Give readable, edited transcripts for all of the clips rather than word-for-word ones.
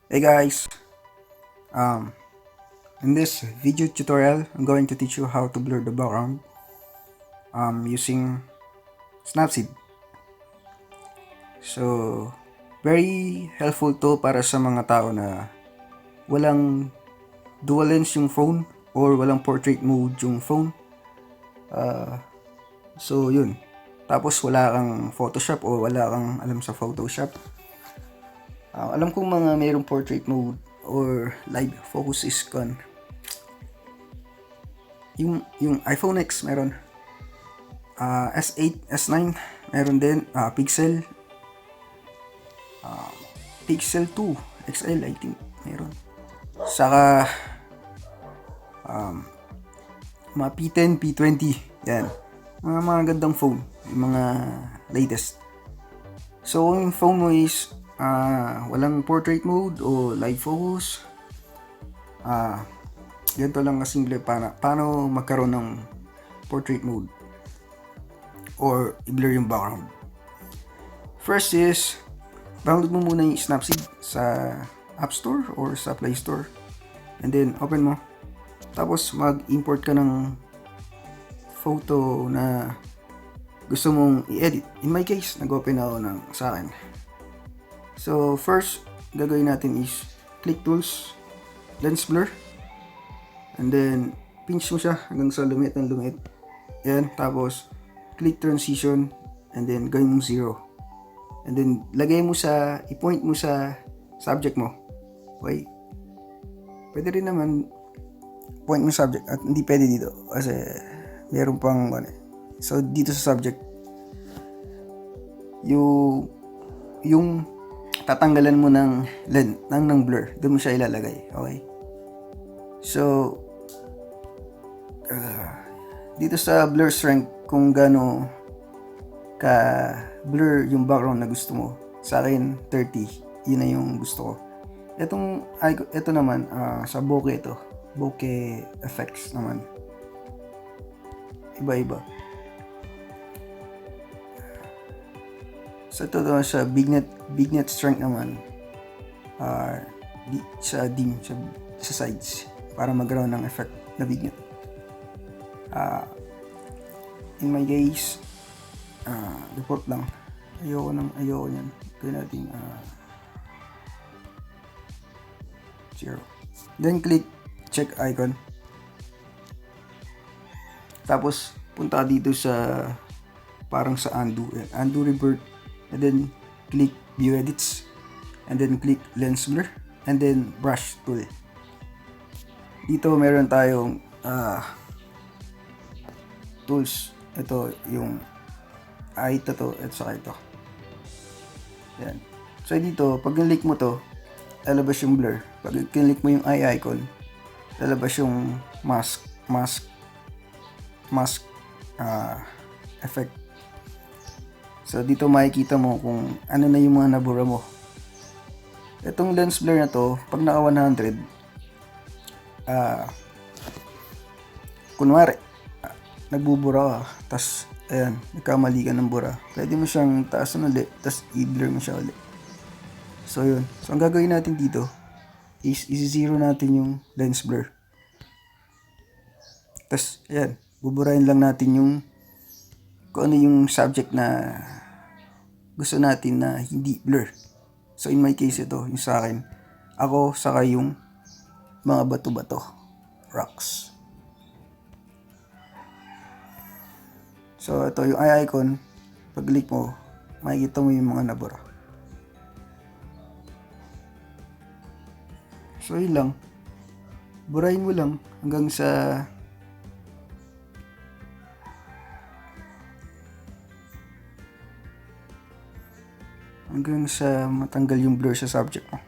Hey guys, um, in this video tutorial, I'm going to teach you how to blur the background using Snapseed. So, very helpful to para sa mga tao na walang dual lens yung phone or walang portrait mode yung phone. So, yun. Tapos wala kang Photoshop o wala kang alam sa Photoshop. Alam kong mga mayroong portrait mode or live focus is gone. Yung iPhone X meron. S8, S9 meron din. Pixel 2 XL I think meron. Saka mga P10, P20 yan. Mga gandang phone, yung mga latest. So yung phone mo is walang portrait mode o live focus. Ganito lang kasimple paano magkaroon ng portrait mode or i-blur yung background. First is download mo muna yung Snapseed sa App Store or sa Play Store, and then open mo, tapos mag-import ka ng photo na gusto mong i-edit. In my case, nag-open ako ng sa akin. So first gagawin natin is click tools, lens blur, and then pinch mo siya hanggang sa lumit ng lumit. Yan, tapos click transition, and then gawin mong 0. And then i-point mo sa subject mo. Okay? Pwede rin naman point mo subject, at hindi pwede dito kasi meron pang So dito sa subject, yung tatanggalan mo ng ng blur, doon mo siya ilalagay. Okay? So dito sa blur strength, kung gaano ka blur yung background na gusto mo. Sa akin 30, yun na yung gusto ko. Ito naman sa bokeh, bokeh effects naman, iba-iba. So ito naman sa bignet strength naman, sa dim sa sides para magkaroon ng effect na bignet. In my case, report lang. Ayoko yan. Gawin natin 0. Then click check icon. Tapos punta dito sa parang sa undo revert, and then click view edits, and then click lens blur, and then brush tool. Dito meron tayong tools. Ito yung ito saka ito. Yan. So dito, pag click mo to, lalabas yung blur. Pag click mo yung eye icon, lalabas yung mask effect. So dito makikita mo kung ano na yung mga nabura mo. Itong lens blur na to, pag naka 100, kunwari nagbubura ka, tas ayan, nagkamali ka ng bura, pwede mo siyang taasan ulit, tas i-blur mo siya ulit. So yun. So ang gagawin natin dito is i-zero natin yung lens blur. Tas ayan, buburahin lang natin yung kung ano yung subject na gusto natin na hindi blur. So in my case, ito yung sa akin, ako saka yung mga bato-bato, rocks. So ito yung eye icon, pag click mo, makikita mo yung mga nabura. So yun lang, burahin mo lang hanggang sa matanggal yung blur sa subject mo.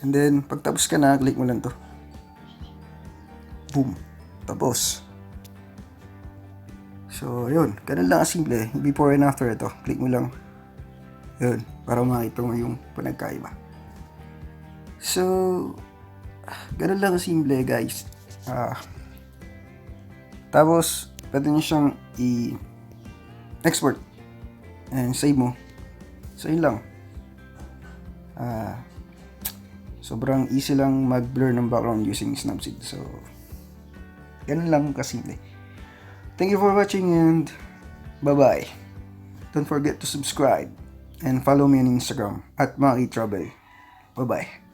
And then, pagtapos ka na, click mo lang to. Boom. Tapos. So, yun. Ganun lang simple. Before and after ito. Click mo lang. Yun. Para makita mo yung panagkaiba. So, ganun lang simple guys. Tapos, pwede nyo siyang i-export and save mo. So, yun lang. Sobrang easy lang mag-blur ng background using Snapseed. So, ganun lang kasimple. Thank you for watching and bye-bye. Don't forget to subscribe and follow me on Instagram at Maki Travel. Bye-bye.